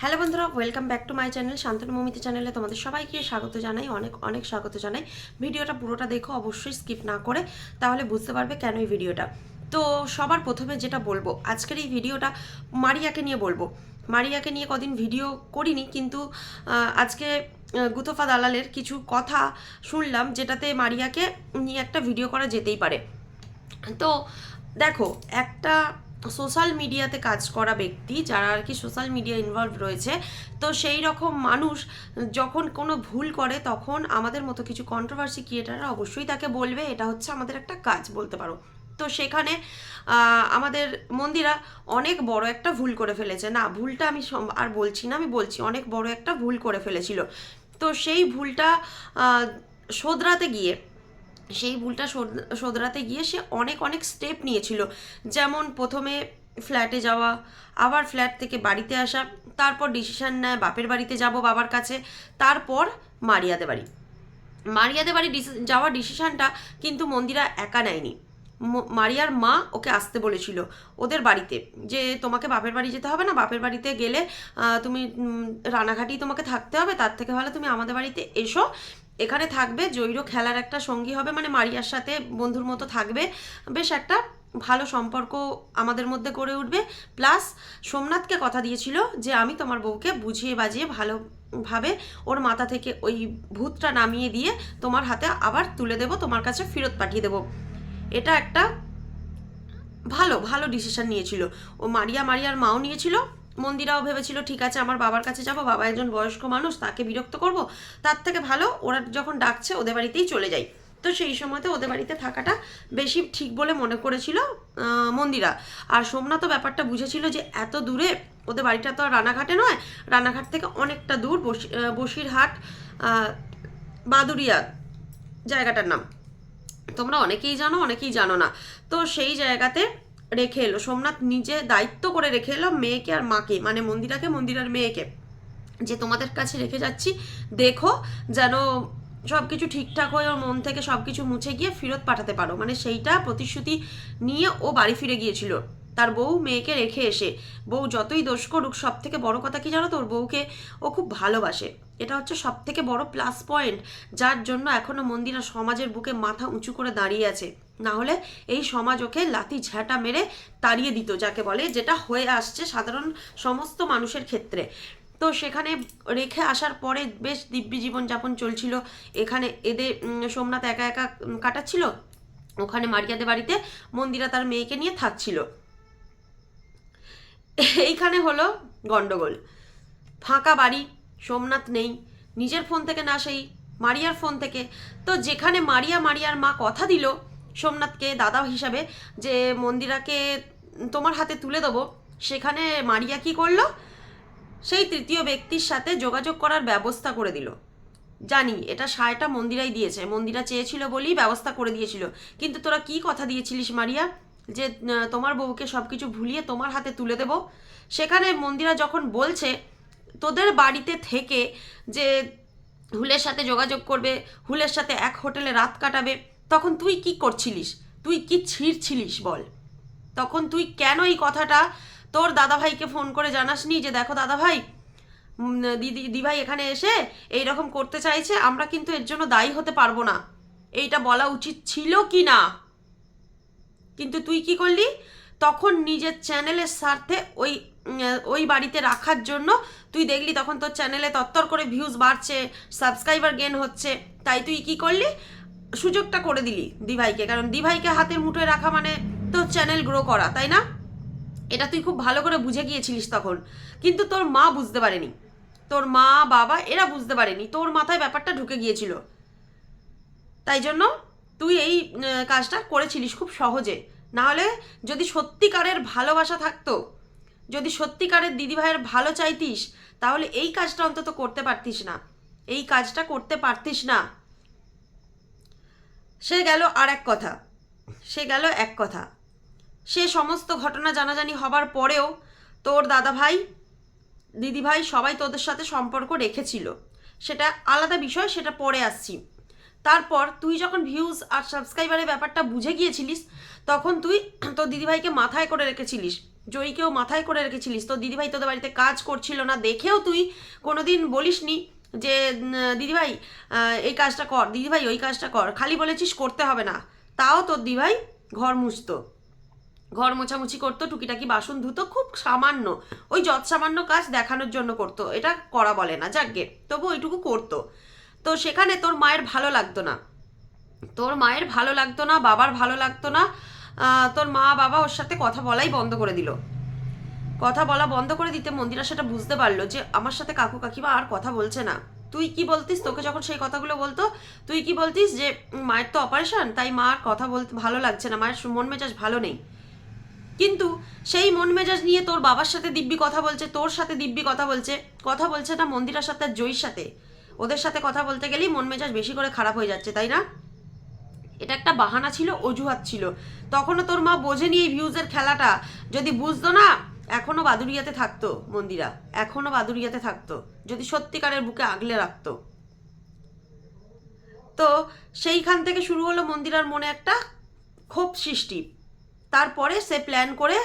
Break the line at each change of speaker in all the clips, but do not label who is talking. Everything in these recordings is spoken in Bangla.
হ্যালো বন্ধুরা, welcome back to my channel Shantanu Mamita চ্যানেলে তোমাদের সবাইকে স্বাগত জানাই, অনেক অনেক স্বাগত জানাই। ভিডিওটা পুরোটা দেখো, অবশ্যই স্কিপ না করে, তাহলে বুঝতে পারবে কেন এই ভিডিওটা। তো সবার প্রথমে যেটা বলবো, আজকের এই ভিডিওটা মারিয়াকে নিয়ে বলবো। মারিয়াকে নিয়ে কদিন ভিডিও করিনি, কিন্তু আজকে গুতফা দালালের কিছু কথা শুনলাম, যেটাতে মারিয়াকে নিয়ে একটা ভিডিও করা যেতেই পারে। তো দেখো, একটা সোশ্যাল মিডিয়াতে কাজ করা ব্যক্তি, যারা আর কি সোশ্যাল মিডিয়া ইনভলভ রয়েছে, তো সেই রকম মানুষ যখন কোনো ভুল করে, তখন আমাদের মতো কিছু কন্ট্রোভার্সি ক্রিয়েটাররা অবশ্যই তাকে বলবে। এটা হচ্ছে আমাদের একটা কাজ বলতে পারো। তো সেখানে আমাদের মন্দিরা অনেক বড় একটা ভুল করে ফেলেছে। না, ভুলটা আমি আর বলছি না, আমি বলছি অনেক বড় একটা ভুল করে ফেলেছিল। তো সেই ভুলটা শোধরাতে গিয়ে শোধরাতে গিয়ে সে অনেক অনেক স্টেপ নিয়েছিল। যেমন প্রথমে ফ্ল্যাটে যাওয়া, আবার ফ্ল্যাট থেকে বাড়িতে আসা, তারপর ডিসিশন নেয় বাপের বাড়িতে যাব বাবার কাছে, তারপর মারিয়াদের বাড়ি যাওয়ার ডিসিশনটা কিন্তু মন্দিরা একা নেয়নি। মারিয়ার মা ওকে আসতে বলেছিল ওদের বাড়িতে, যে তোমাকে বাপের বাড়ি যেতে হবে না, বাপের বাড়িতে গেলে তুমি রানাঘাটেই তোমাকে থাকতে হবে, তার থেকে ভালো তুমি আমাদের বাড়িতে এসো, এখানে থাকবে, জৈর খেলার একটা সঙ্গী হবে, মানে মারিয়ার সাথে বন্ধুর মতো থাকবে, বেশ একটা ভালো সম্পর্ক আমাদের মধ্যে গড়ে উঠবে। প্লাস সোমনাথকে কথা দিয়েছিল যে আমি তোমার বউকে বুঝিয়ে বাজিয়ে ভালোভাবে ওর মাথা থেকে ওই ভূতটা নামিয়ে দিয়ে তোমার হাতে আবার তুলে দেবো, তোমার কাছে ফেরত পাঠিয়ে দেবো। এটা একটা ভালো ভালো ডিসিশন নিয়েছিল ও। মারিয়ার মাও নিয়েছিল। মন্দিরাও ভেবেছিল ঠিক আছে, আমার বাবার কাছে যাব, বাবা একজন বয়স্ক মানুষ, তাকে বিরক্ত করব, তার থেকে ভালো ওরা যখন ডাকছে ওদের বাড়িতেই চলে যাই। তো সেই সময়তে ওদের বাড়িতে থাকাটা বেশি ঠিক বলে মনে করেছিল মন্দিরা। আর সোমনাথও ব্যাপারটা বুঝেছিল যে এত দূরে, ওদের বাড়িটা তো আর রানাঘাটে নয়, রানাঘাট থেকে অনেকটা দূর, বসিরহাট বাদুরিয়া জায়গাটার নাম, তোমরা অনেকেই জানো অনেকেই জানো না। তো সেই জায়গাতে রেখে এলো সোমনাথ, নিজে দায়িত্ব করে রেখে এলো মেয়েকে আর মাকে, মানে মন্দিরার মেয়েকে, যে তোমাদের কাছে রেখে যাচ্ছি, দেখো যেন সব কিছু ঠিকঠাক হয়ে ওর মন থেকে সব কিছু মুছে গিয়ে ফেরত পাঠাতে পারো। মানে সেইটা প্রতিশ্রুতি নিয়ে ও বাড়ি ফিরে গিয়েছিল তার বউ মেয়েকে রেখে এসে। বউ যতই দোষ করুক, সব থেকে বড় কথা কি জানো তো, ওর বউকে ও খুব ভালোবাসে। এটা হচ্ছে সব থেকে বড় প্লাস পয়েন্ট, যার জন্য এখনো মন্দিরা সমাজের বুকে মাথা উঁচু করে দাঁড়িয়ে আছে। না হলে এই সমাজ ওকে লাথি ঝাঁটা মেরে তাড়িয়ে দিত, যাকে বলে, যেটা হয়ে আসছে সাধারণ সমস্ত মানুষের ক্ষেত্রে। তো সেখানে রেখে আসার পরে বেশ দিব্যি জীবনযাপন চলছিল। এখানে এদের সোমনাথ একা একা কাটাচ্ছিল, ওখানে মারিয়াদের বাড়িতে মন্দিরা তার মেয়েকে নিয়ে থাকছিল। এইখানে হলো গন্ডগোল। ফাঁকা বাড়ি, সোমনাথ নেই, নিজের ফোন থেকে না, সেই মারিয়ার ফোন থেকে। তো যেখানে মারিয়ার মা কথা দিল সোমনাথকে দাদা হিসাবে, যে মন্দিরাকে তোমার হাতে তুলে দেবো, সেখানে মারিয়া কি করলো, সেই তৃতীয় ব্যক্তির সাথে যোগাযোগ করার ব্যবস্থা করে দিল। জানি এটা সায়টা মন্দিরাই দিয়েছে, মন্দিরা চেয়েছিল বলেই ব্যবস্থা করে দিয়েছিল। কিন্তু তোরা কি কথা দিয়েছিলিস মারিয়া, যে তোমার বউকে সব কিছু ভুলিয়ে তোমার হাতে তুলে দেব। সেখানে মন্দিরা যখন বলছে তোদের বাড়িতে থেকে যে হুলের সাথে যোগাযোগ করবে, হুলের সাথে এক হোটেলে রাত কাটাবে, তখন তুই কি করছিলিস, তুই কি ছিঁড়ছিলিস বল? তখন তুই কেন এই কথাটা তোর দাদাভাইকে ফোন করে জানাসনি, যে দেখো দাদাভাই, দিভাই এখানে এসে এই রকম করতে চাইছে, আমরা কিন্তু এর জন্য দায়ী হতে পারবো না। এইটা বলা উচিত ছিল কি না? কিন্তু তুই কি করলি, তখন নিজের চ্যানেলের স্বার্থে ওই বাড়িতে রাখার জন্য তুই দেখলি তখন তোর চ্যানেলে তত্তর করে ভিউজ বাড়ছে, সাবস্ক্রাইবার গেন হচ্ছে, তাই তুই কি করলি, সুযোগটা করে দিলি দিভাইকে। কারণ দিভাইকে হাতের মুঠোয় রাখা মানে তোর চ্যানেল গ্রো করা, তাই না? এটা তুই খুব ভালো করে বুঝে গিয়েছিলিস তখন, কিন্তু তোর মা বুঝতে পারেনি, তোর মা বাবা এরা বুঝতে পারেনি, তোর মাথায় ব্যাপারটা ঢুকে গিয়েছিল। তাই জন্য তুই এই কাজটা করেছিলিস খুব সহজে। নাহলে যদি সত্যিকারের ভালোবাসা থাকতো, যদি সত্যিকারের দিদিভাইয়ের ভালো চাইতিস, তাহলে এই কাজটা অন্তত করতে পারতিস না, এই কাজটা করতে পারতিস না। সে গেল আর এক কথা, সে গেল এক কথা, সে সমস্ত ঘটনা জানাজানি হবার পরেও তোর দাদাভাই দিদিভাই সবাই তোদের সাথে সম্পর্ক রেখেছিল, সেটা আলাদা বিষয়, সেটা পরে আসছি। তারপর তুই যখন ভিউজ আর সাবস্ক্রাইবারের ব্যাপারটা বুঝে গিয়েছিলিস, তখন তুই তোর দিদিভাইকে মাথায় করে রেখেছিলিস জয়ীকেও মাথায় করে রেখেছিলিস, তোর দিদিভাই তোদের বাড়িতে কাজ করছিল না দেখেও তুই কোনোদিন বলিসনি যে দিদিভাই এই কাজটা কর, দিদিভাই ওই কাজটা কর, খালি বলেছিস করতে হবে না। তাও তোর দিদিভাই ঘর মুছতো, ঘর মোছামুছি করতো, টুকিটাকি বাসন ধুতো, খুব সামান্য, ওই যৎ সামান্য কাজ দেখানোর জন্য করতো, এটা করা বলে না, যাকগে তবু ওইটুকু করতো। তো সেখানে তোর মায়ের ভালো লাগতো না, তোর মায়ের ভালো লাগতো না, বাবার ভালো লাগতো না, তোর মা বাবা ওর সাথে কথা বলাই বন্ধ করে দিল। কথা বলা বন্ধ করে দিতে মন্দিরা সেটা বুঝতে পারলো যে আমার সাথে কাকু কাকিমা আর কথা বলছে না। তুই কি বলতিস, তোকে যখন সেই কথাগুলো বলতো তুই কি বলতিস যে মায়ের তো অপারেশন, তাই মা আর কথা বলতে ভালো লাগছে না, মায়ের মন মেজাজ ভালো নেই। কিন্তু সেই মন মেজাজ নিয়ে তোর বাবার সাথে দিব্যি কথা বলছে, তোর সাথে দিব্যি কথা বলছে না মন্দিরার সাথে আর জয়ীর সাথে। ওদের সাথে কথা বলতে গেলেই মন মেজাজ বেশি করে খারাপ হয়ে যাচ্ছে, তাই না? এটা একটা বাহানা ছিল, অজুহাত ছিল। তখনও তোর মা বোঝেনি এই ভিউজের খেলাটা, যদি বুঝতো না এখনো বাদুড়িয়াতে থাকতো মন্দিরা, এখনো বাদুড়িয়াতে থাকতো যদি সত্যিকারের বুকে আগলে রাখতো। তো সেইখান থেকে শুরু হলো মন্দিরার মনে একটা ক্ষোভ সৃষ্টি। তারপরে সে প্ল্যান করে,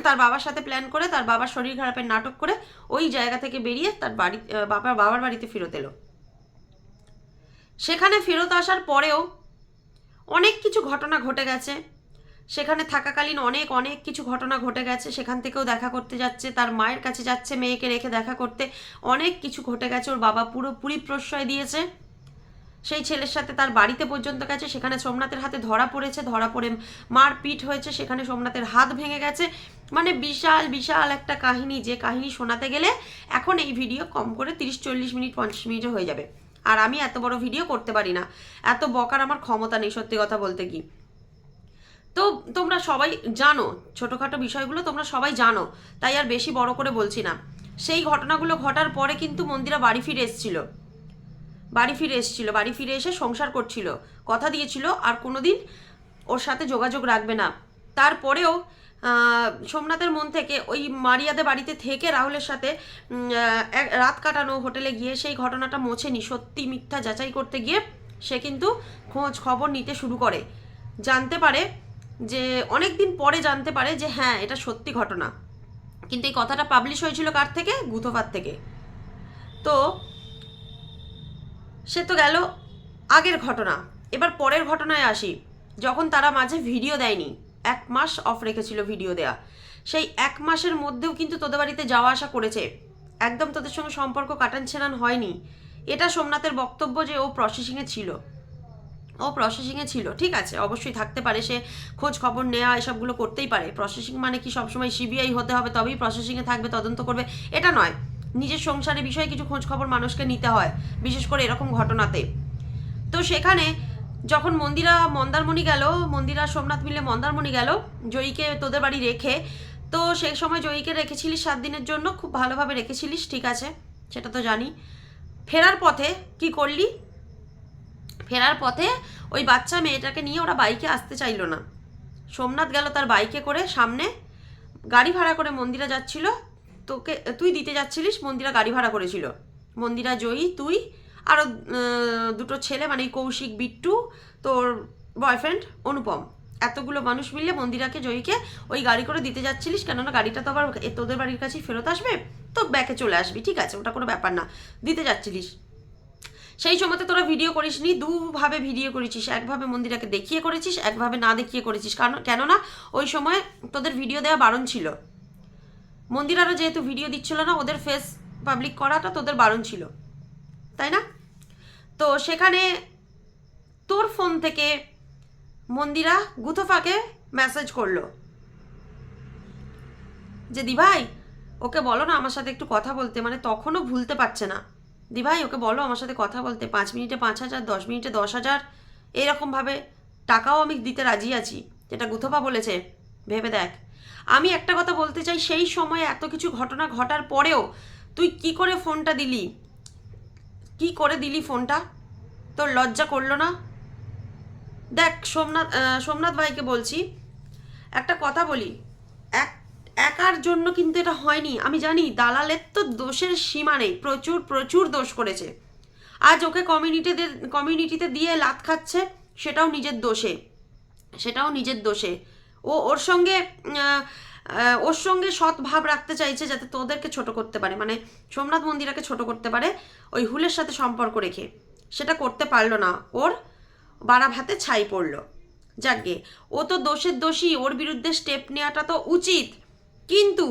তার বাবার সাথে প্ল্যান করে, তার বাবার শরীর খারাপের নাটক করে ওই জায়গা থেকে বেরিয়ে তার বাড়ি বাবার বাড়িতে ফেরত এলো। সেখানে ফেরত আসার পরেও অনেক কিছু ঘটনা ঘটে গেছে, সেখানে থাকাকালীন অনেক অনেক কিছু ঘটনা ঘটে গেছে। সেখান থেকেও দেখা করতে যাচ্ছে, তার মায়ের কাছে যাচ্ছে মেয়েকে রেখে দেখা করতে, অনেক কিছু ঘটে গেছে। ওর বাবা পুরোপুরি প্রশ্রয় দিয়েছে, সেই ছেলের সাথে তার বাড়িতে পর্যন্ত গেছে, সেখানে সোমনাথের হাতে ধরা পড়েছে, ধরা পড়ে মারপিট হয়েছে, সেখানে সোমনাথের হাত ভেঙে গেছে। মানে বিশাল বিশাল একটা কাহিনী, যে কাহিনী শোনাতে গেলে এখন এই ভিডিও কম করে 30-40 মিনিট 50 মিনিটে হয়ে যাবে। আর আমি এত বড় ভিডিও করতে পারি না, এত বকার আমার ক্ষমতা নেই সত্যি কথা বলতে কি। তো তোমরা সবাই জানো, ছোটোখাটো বিষয়গুলো তোমরা সবাই জানো, তাই আর বেশি বড় করে বলছি না। সেই ঘটনাগুলো ঘটার পরে কিন্তু মন্দিরা বাড়ি ফিরে এসেছিল, বাড়ি ফিরে এসে সংসার করছিল, কথা দিয়েছিল আর কোনোদিন ওর সাথে যোগাযোগ রাখবে না। তারপরেও সোমনাথের মন থেকে ওই মারিয়াদের বাড়িতে থেকে রাহুলের সাথে রাত কাটানো, হোটেলে গিয়ে সেই ঘটনাটা মোছেনি। সত্যি মিথ্যা যাচাই করতে গিয়ে সে কিন্তু খোঁজ খবর নিতে শুরু করে, জানতে পারে যে অনেক দিন পরে জানতে পারে যে হ্যাঁ এটা সত্যি ঘটনা। কিন্তু এই কথাটা পাবলিশ হয়েছিল কার থেকে? গুথোফার থেকে। তো সে তো গেল আগের ঘটনা, এবার পরের ঘটনায় আসি। যখন তারা মাঝে ভিডিও দেয়নি, 1 মাস অফ রেখেছিল ভিডিও দেয়া, সেই 1 মাসের মধ্যেও কিন্তু তোদের বাড়িতে যাওয়া আসা করেছে, একদম তোদের সঙ্গে সম্পর্ক কাটান ছেড়ান হয়নি। এটা সোমনাথের বক্তব্য যে ও প্রসেসিংয়ে ছিল, ঠিক আছে, অবশ্যই থাকতে পারে, সে খোঁজ খবর নেওয়া এসবগুলো করতেই পারে। প্রসেসিং মানে কি সবসময় সিবিআই হতে হবে তবেই প্রসেসিংয়ে থাকবে, তদন্ত করবে, এটা নয়। নিজের সংসারের বিষয়ে কিছু খোঁজ খবর মানুষকে নিতে হয়, বিশেষ করে এরকম ঘটনাতে। তো সেখানে যখন মন্দারমণি গেল, মন্দিরা সোমনাথ মিলে মন্দারমণি গেল জয়ীকে তোদের বাড়ি রেখে, তো সেই সময় জয়ীকে রেখেছিলিস 7 দিনের জন্য, খুব ভালোভাবে রেখেছিলিস, ঠিক আছে, সেটা তো জানি। ফেরার পথে কি করলি? ফেরার পথে ওই বাচ্চা মেয়েটাকে নিয়ে ওরা বাইকে আসতে চাইলো না, সোমনাথ গেল তার বাইকে করে, সামনে গাড়ি ভাড়া করে মন্দিরা যাচ্ছিল, তুই দিতে যাচ্ছিলিস, মন্দিরা গাড়ি ভাড়া করেছিল, মন্দিরা, জয়ী, তুই আরও 2টো ছেলে, মানে কৌশিক, বিট্টু, তোর বয়ফ্রেন্ড অনুপম, এতগুলো মানুষ মিলে মন্দিরাকে, জয়ীকে ওই গাড়ি করে দিতে যাচ্ছিলিস, কেননা গাড়িটা তো আবার তোদের বাড়ির কাছেই ফেরত আসবে, তো ব্যাকে চলে আসবি, ঠিক আছে, ওটা কোনো ব্যাপার না, দিতে যাচ্ছিলিস। সেই সময়তে তোরা ভিডিও করিসনি, দুভাবে ভিডিও করেছিস, একভাবে মন্দিরাকে দেখিয়ে করেছিস, একভাবে না দেখিয়ে করেছিস, কারণ কেননা ওই সময় তোদের ভিডিও দেওয়া বারণ ছিল, মন্দিরারও যেহেতু ভিডিও দিচ্ছিল না, ওদের ফেস পাবলিক করাটা তোদের বারণ ছিল, তাই না? তো সেখানে তোর ফোন থেকে মন্দিরা গুথোফাকে মেসেজ করলো যে দিভাই ওকে বলো না আমার সাথে একটু কথা বলতে, মানে তখনও ভুলতে পারছে না, দিভাই ওকে বলো আমার সাথে কথা বলতে, 5 মিনিটে 5,000, 10 মিনিটে 10,000, এরকমভাবে টাকাও আমি দিতে রাজি আছি, যেটা গুথোফা বলেছে, ভেবে দেখ। আমি একটা কথা বলতে চাই, সেই সময় এত কিছু ঘটনা ঘটার পরেও তুই কি করে ফোনটা দিলি, কি করে দিলি ফোনটা? তোর লজ্জা করলো না? দেখ সোমনাথ ভাইকে বলছি একটা কথা বলি, একার জন্য কিন্তু এটা হয়নি, আমি জানি দালালের তো দোষের সীমা নেই, প্রচুর প্রচুর দোষ করেছে। আজ ওকে কমিউনিটিতে দিয়ে লাত খাচ্ছে, সেটাও নিজের দোষে, ওর সঙ্গে ওর সঙ্গে সৎ ভাব রাখতে চাইছে যাতে তোদেরকে ছোট করতে পারে, মানে সোমনাথ মন্দিরাকে ছোট করতে পারে ওই হুলের সাথে সম্পর্ক রেখে। সেটা করতে পারলো না, ওর বাড়া ভাতে ছাই পড়লো। যাকগে, ও তো দোষের দোষী, ওর বিরুদ্ধে স্টেপ নেওয়াটা তো উচিত, কিন্তু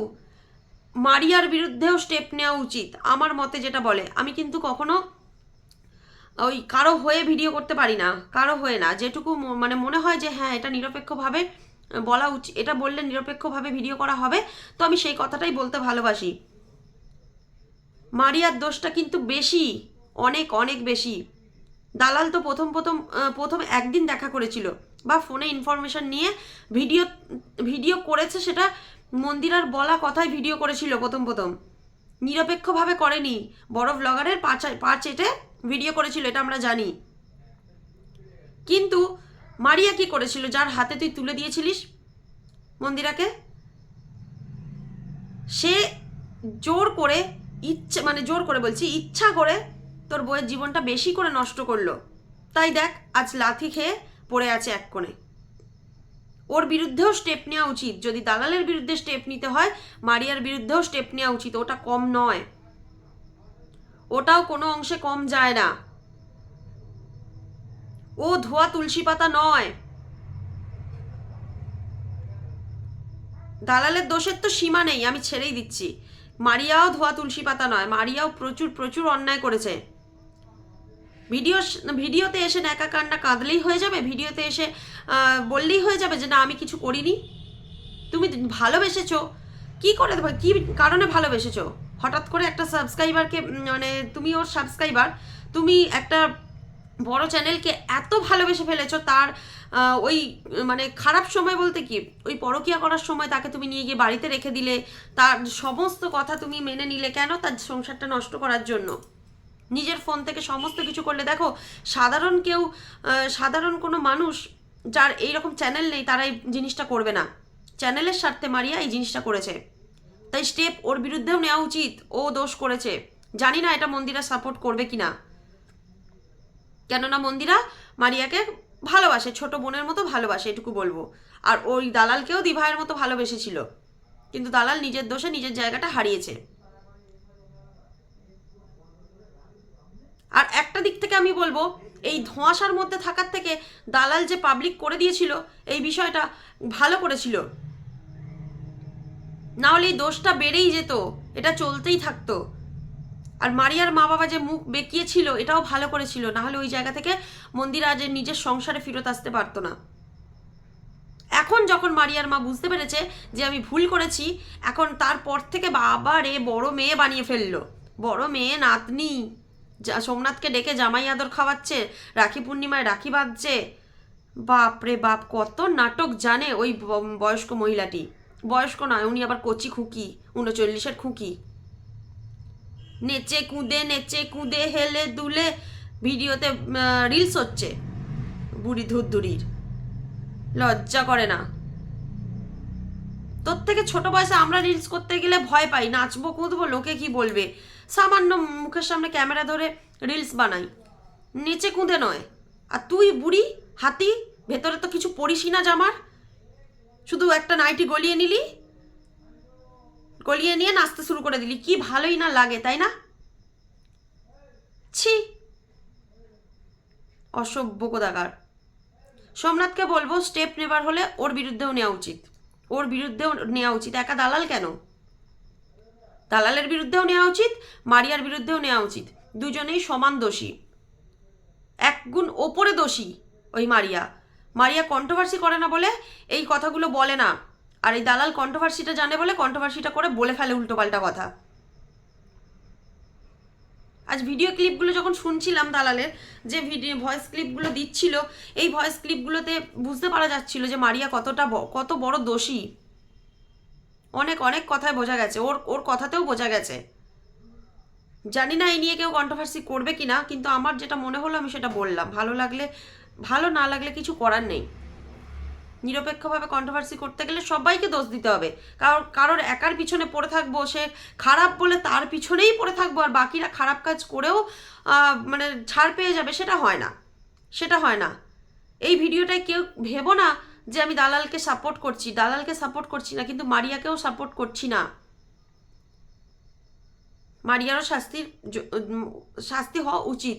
মারিয়ার বিরুদ্ধেও স্টেপ নেওয়া উচিত আমার মতে যেটা বলে। আমি কিন্তু কখনো ওই কারো হয়ে ভিডিও করতে পারি না, কারো হয়ে না, যেটুকু মানে মনে হয় যে হ্যাঁ এটা নিরপেক্ষভাবে বলা উচিত, এটা বললে নিরপেক্ষভাবে ভিডিও করা হবে, তো আমি সেই কথাটাই বলতে ভালোবাসি। মারিয়ার দোষটা কিন্তু বেশি, অনেক অনেক বেশি। দালাল তো প্রথম একদিন দেখা করেছিল বা ফোনে ইনফরমেশন নিয়ে ভিডিও করেছে, সেটা মন্দিরার বলা কথায় ভিডিও করেছিল প্রথম নিরপেক্ষভাবে করেনি, বড় ব্লগারের পা চেটে ভিডিও করেছিল, এটা আমরা জানি। কিন্তু মারিয়া কি করেছিল, যার হাতে তুই তুলে দিয়েছিলিস মন্দিরাকে, সে জোর করে জোর করে বলছি, ইচ্ছা করে তোর বইয়ের জীবনটা বেশি করে নষ্ট করলো। তাই দেখ আজ লাথি খেয়ে পড়ে আছে এক কোণে। ওর বিরুদ্ধেও স্টেপ নেওয়া উচিত, যদি দালালের বিরুদ্ধে স্টেপ নিতে হয় মারিয়ার বিরুদ্ধেও স্টেপ নেওয়া উচিত। ওটা কম নয়, ওটাও কোনো অংশে কম যায় না। ও ধোয়া তুলসী পাতা নয়। দালালের দোষের তো সীমা নেই, আমি ছেড়েই দিচ্ছি। মারিয়াও ধোয়া তুলসী পাতা নয়, মারিয়াও প্রচুর অন্যায় করেছে। ভিডিওতে এসে ন্যাকা কান্না কাঁদলেই হয়ে যাবে, ভিডিওতে এসে বললেই হয়ে যাবে যে না আমি কিছু করিনি? তুমি ভালোবেসেছো, কি করে, কি কারণে ভালোবেসেছো? হঠাৎ করে একটা সাবস্ক্রাইবারকে, মানে তুমি ওর সাবস্ক্রাইবার, তুমি একটা বড় চ্যানেলকে এত ভালোবেসে ফেলেছো, তার ওই মানে খারাপ সময় বলতে কি, ওই পরকীয়া করার সময় তাকে তুমি নিয়ে গিয়ে বাড়িতে রেখে দিলে, তার সমস্ত কথা তুমি মেনে নিলে কেন? তার সংসারটা নষ্ট করার জন্য। নিজের ফোন থেকে সমস্ত কিছু করলে। দেখো, সাধারণ কোনো মানুষ যার এইরকম চ্যানেল নেই তারা এই জিনিসটা করবে না। চ্যানেলের স্বার্থে মারিয়া এই জিনিসটা করেছে, তাই স্টেপ ওর বিরুদ্ধেও নেওয়া উচিত। ও দোষ করেছে, জানি না এটা মন্দিরা সাপোর্ট করবে কিনা, কেননা মন্দিরা মারিয়াকে ভালোবাসে, ছোট বোনের মতো ভালোবাসে, এটুকু বলবো। আর ওই দালালকেও দিভাইয়ের মতো ভালোবেসেছিল, কিন্তু দালাল নিজের দোষে নিজের জায়গাটা হারিয়েছে। আর একটা দিক থেকে আমি বলবো, এই ধোঁয়াশার মধ্যে থাকার থেকে দালাল যে পাবলিক করে দিয়েছিল এই বিষয়টা ভালো করেছিল, না হলে এই দোষটা বেড়েই যেত, এটা চলতেই থাকতো। আর মারিয়ার মা বাবা যে মুখ বেঁকিয়েছিল এটাও ভালো করেছিল, না হলে ওই জায়গা থেকে মন্দিরা যে নিজের সংসারে ফেরত আসতে পারতো না। এখন যখন মারিয়ার মা বুঝতে পেরেছে যে আমি ভুল করেছি, এখন তারপর থেকে বাবা রে বড় মেয়ে বানিয়ে ফেললো, বড় মেয়ে নাতনি, সোমনাথকে ডেকে জামাই আদর খাওয়াচ্ছে, রাখি পূর্ণিমায় রাখি বাঁধছে। বাপ রে বাপ, কত নাটক জানে ওই বয়স্ক মহিলাটি। বয়স্ক নয়, উনি আবার কচি খুকি, 39-এর খুকি। নেচে কুঁদে হেলে দুলে ভিডিওতে রিলস হচ্ছে, বুড়ি ধুরধুরির, লজ্জা করে না? তোর থেকে ছোট বয়সে আমরা রিলস করতে গেলে ভয় পাই, নাচবো কুঁদবো লোকে কি বলবে, সামান্য মুখের সামনে ক্যামেরা ধরে রিলস বানাই, নেচে কুঁদে নয়। আর তুই বুড়ি হাতি, ভেতরে তো কিছু পরিসই না জামার, শুধু একটা নাইটি গলিয়ে নিয়ে নাচতে শুরু করে দিলি, কি ভালোই না লাগে, তাই না? ছি, অসভ্য কোদাগার। সোমনাথকে বলবো স্টেপ নেবার হলে ওর বিরুদ্ধেও নেওয়া উচিত, ওর বিরুদ্ধেও নেওয়া উচিত। একা দালাল কেন, দালালের বিরুদ্ধেও নেওয়া উচিত, মারিয়ার বিরুদ্ধেও নেওয়া উচিত। দুজনেই সমান দোষী, এক গুণ ওপরে দোষী। ওই মারিয়া কন্ট্রোভার্সি করে না বলে এই কথাগুলো বলে না, আর এই দালাল কন্ট্রোভার্সিটা জানে বলে কন্ট্রোভার্সিটা করে বলে ফেলে উল্টোপাল্টা কথা। আজ ভিডিও ক্লিপগুলো যখন শুনছিলাম, দালালের যে ভয়েস ক্লিপগুলো দিচ্ছিল, এই ভয়েস ক্লিপগুলোতে বুঝতে পারা যাচ্ছিল যে মারিয়া কত বড় দোষী। অনেক কথায় বোঝা গেছে, ওর কথাতেও বোঝা গেছে। জানি না এই নিয়ে কেউ কন্ট্রোভার্সি করবে কিনা, কিন্তু আমার যেটা মনে হলো আমি সেটা বললাম। ভালো না লাগলে কিছু করার নেই। নিরপেক্ষভাবে কন্ট্রোভার্সি করতে গেলে সবাইকে দোষ দিতে হবে। কারোর একার পিছনে পড়ে থাকবো, সে খারাপ বলে তার পিছনেই পড়ে থাকবো, আর বাকিরা খারাপ কাজ করেও মানে ছাড় পেয়ে যাবে, সেটা হয় না। এই ভিডিওটায় কেউ ভেবো না যে আমি দালালকে সাপোর্ট করছি না, কিন্তু মারিয়াকেও সাপোর্ট করছি না। মারিয়ারও শাস্তি হওয়া উচিত।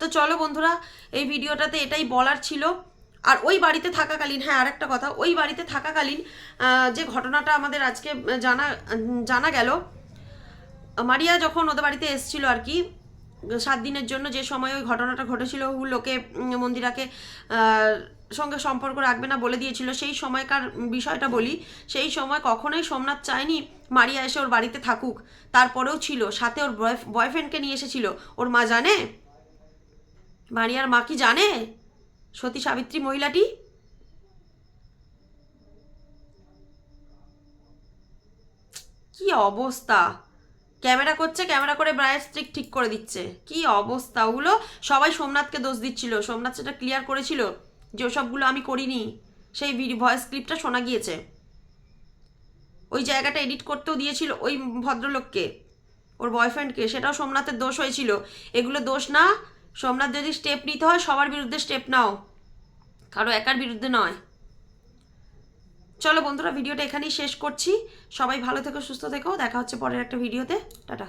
তো চলো বন্ধুরা, এই ভিডিওটাতে এটাই বলার ছিল। আর ওই বাড়িতে থাকাকালীন, হ্যাঁ আরেকটা কথা, ওই বাড়িতে থাকাকালীন যে ঘটনাটা আমাদের আজকে জানা গেল, মারিয়া যখন ওদের বাড়িতে এসেছিল আর কি 7 দিনের জন্য, যে সময় ওই ঘটনাটা ঘটেছিল, লোকে মন্দিরাকে সঙ্গে সম্পর্ক রাখবে না বলে দিয়েছিল, সেই সময়কার বিষয়টা বলি। সেই সময় কখনোই সোমনাথ চায়নি মারিয়া এসে ওর বাড়িতে থাকুক, তারপরেও ছিল, সাথে ওর বয়ফ্রেন্ডকে নিয়ে এসেছিল। ওর মা জানে, মারিয়ার মা কি জানে সতী সাবিত্রী মহিলাটি? কি অবস্থা! ক্যামেরা করছে, ক্যামেরা করে ব্রায়ের স্ট্রিক ঠিক করে দিচ্ছে। কি অবস্থা! ওগুলো সবাই সোমনাথকে দোষ দিচ্ছিল। সোমনাথ সেটা ক্লিয়ার করেছিল যে ওসবগুলো আমি করিনি। সেই ভয়েস ক্লিপটা শোনা গিয়েছে। ওই জায়গাটা এডিট করতেও দিয়েছিল ওই ভদ্রলোককে, ওর বয়ফ্রেন্ডকে, সেটাও সোমনাথের দোষ হয়েছিল। এগুলো দোষ না। সোমনাথ যদি স্টেপ নিতে হয় সবার বিরুদ্ধে স্টেপ নাও, কারো একার বিরুদ্ধে নয়। চলো বন্ধুরা, ভিডিওটা এখানেই শেষ করছি। সবাই ভালো থেকো, সুস্থ থেকো। দেখা হচ্ছে পরের একটা ভিডিওতে। টাটা।